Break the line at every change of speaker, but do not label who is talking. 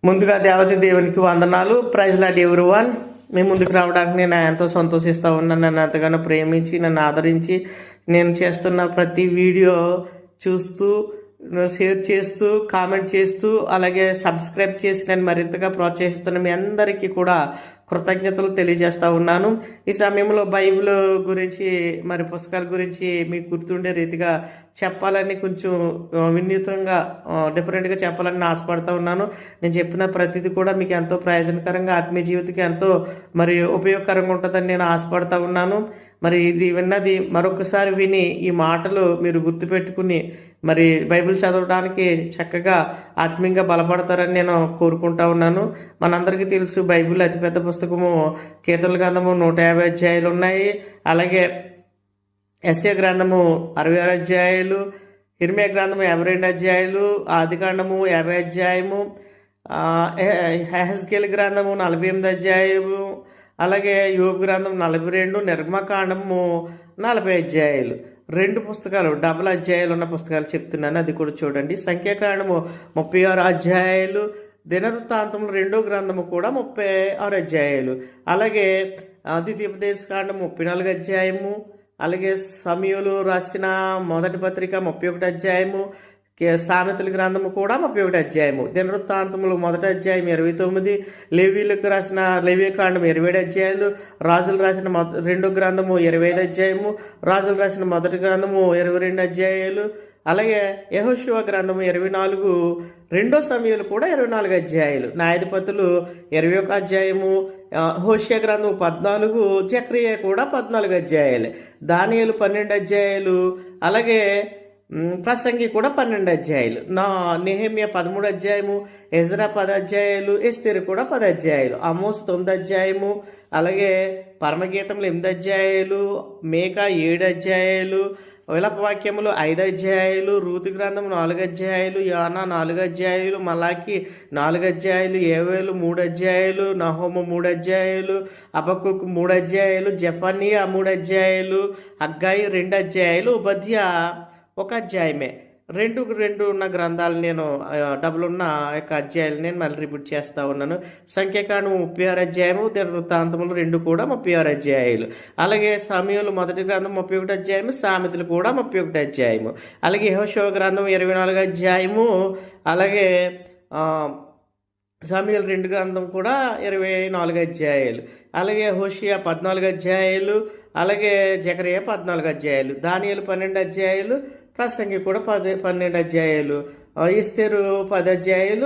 ముందుగా దేవతి దేవునికి వందనాలు. Praise lord everyone. మీ ముందుకు రావడానికి నేను ఎంతో సంతోషిస్తూ ఉన్నాను. నన్ను ఎంతగానో ప్రేమించి నన్ను ఆదరించి నేను చేస్తున్న ప్రతి వీడియో చూస్తూ షేర్ చేస్తూ కామెంట్ చేస్తూ అలాగే సబ్స్క్రైబ్ చేసి నేను మరింతగా ప్రోత్సహిస్తున్న మీ అందరికీ కూడా కృతజ్ఞతలు తెలియజేస్తూ ఉన్నాను. ఈ సమయంలో బైబిల్ గురించి మరి పుస్తకాల గురించి మీకు గుర్తుండే రీతిగా చెప్పాలని కొంచెం వినూత్నంగా డిఫరెంట్గా చెప్పాలని ఆశపడతా ఉన్నాను. నేను చెప్పిన ప్రతిదీ కూడా మీకు ఎంతో ప్రయోజనకరంగా ఆత్మీయ జీవితానికి ఎంతో మరి ఉపయోగకరంగా ఉంటుందని నేను ఆశపడతా ఉన్నాను. మరి ఇది విన్నది మరొకసారి విని ఈ మాటలు మీరు గుర్తుపెట్టుకుని మరి బైబిల్ చదవడానికి చక్కగా ఆత్మీయంగా బలపడతారని నేను కోరుకుంటా ఉన్నాను. మనందరికీ తెలుసు బైబిల్ అతిపెద్ద పుస్తకము కీర్తనల గ్రంథము 150 అధ్యాయాలు ఉన్నాయి. అలాగే యెషయా గ్రంథము 66 అధ్యాయాలు, ఇర్మియా గ్రంథము 52 అధ్యాయాలు, ఆదికాండము 50 అధ్యాయము, యెహెజ్కేలు గ్రంథము 48 అధ్యాయము, అలాగే యోబు గ్రంథం 42, నిర్గమకాండము 40 అధ్యాయాలు. 2 పుస్తకాలు డబుల్ అధ్యాయాలు ఉన్న పుస్తకాలు చెప్తున్నాను, అది కూడా చూడండి. సంఖ్యాకాండము 36 అధ్యాయాలు, దినవృత్తాంతములు 2వ గ్రంథము కూడా 36 అధ్యాయాలు, అలాగే ద్వితీయోపదేశకాండము 34 అధ్యాయము, అలాగే సమూయేలు రాసిన మొదటి పత్రిక 31 అధ్యాయము, సామెతల గ్రంథము కూడా 31 అధ్యాయము, దినవృత్తాంతములు మొదటి అధ్యాయం 29, లేవీలకు రాసిన లేవీకాండం 27 అధ్యాయాలు, రాజులు రాసిన రెండో గ్రంథము 25 అధ్యాయము, రాజులు రాసిన మొదటి గ్రంథము 22 అధ్యాయాలు, అలాగే యెహోషువ గ్రంథము 24, రెండో సమూయేలు కూడా 24 అధ్యాయాలు, న్యాయాధిపతులు 21 అధ్యాయము, హోషేయ గ్రంథం 14, జకర్యా కూడా 14 అధ్యాయాలు, దానియేలు 12 అధ్యాయాలు, అలాగే ప్రసంగి కూడా 12 అధ్యాయాలు, నెహెమ్యా 13 అధ్యాయము, ఎజ్రా 10 అధ్యాయాలు, ఎస్తేరు కూడా 10 అధ్యాయాలు, ఆమోసు 9 అధ్యాయము, అలాగే పరమగీతములు 8 అధ్యాయాలు, మేకా 7 అధ్యాయాలు, విలపవాక్యములు 5 అధ్యాయాలు, రూతు గ్రంథం 4 అధ్యాయాలు, యోనా 4 అధ్యాయాలు, మలాకి 4 అధ్యాయాలు, యోవేలు 3 అధ్యాయాలు, నహోము 3 అధ్యాయాలు, హబక్కూకు 3 అధ్యాయాలు, జెఫన్యా 3 అధ్యాయాలు, హగ్గాయి 2 అధ్యాయాలు, ఉపధ్య 1 అధ్యాయమే. రెండు ఉన్న గ్రంథాలు నేను డబుల్ ఉన్న యొక్క అధ్యాయాలు నేను మళ్ళీ రిపీట్ చేస్తూ ఉన్నాను. సంఖ్యాకాండం 36 అధ్యాయము, వృత్తాంతములు 2 కూడా 36 అధ్యాయాలు, అలాగే సమూయేలు మొదటి గ్రంథం 31 అధ్యాయము, సామెతలు కూడా 31 అధ్యాయము, అలాగే యెహోషువ గ్రంథం 24 అధ్యాయము, అలాగే సమూయేలు 2 గ్రంథం కూడా 24 అధ్యాయాలు, అలాగే హోషేయ 14 అధ్యాయాలు, అలాగే జకర్యా 14 అధ్యాయాలు, దానియేలు 12 అధ్యాయాలు, ప్రసంగి కూడా 12 అధ్యాయాలు, ఎస్తేరు 10 అధ్యాయాలు,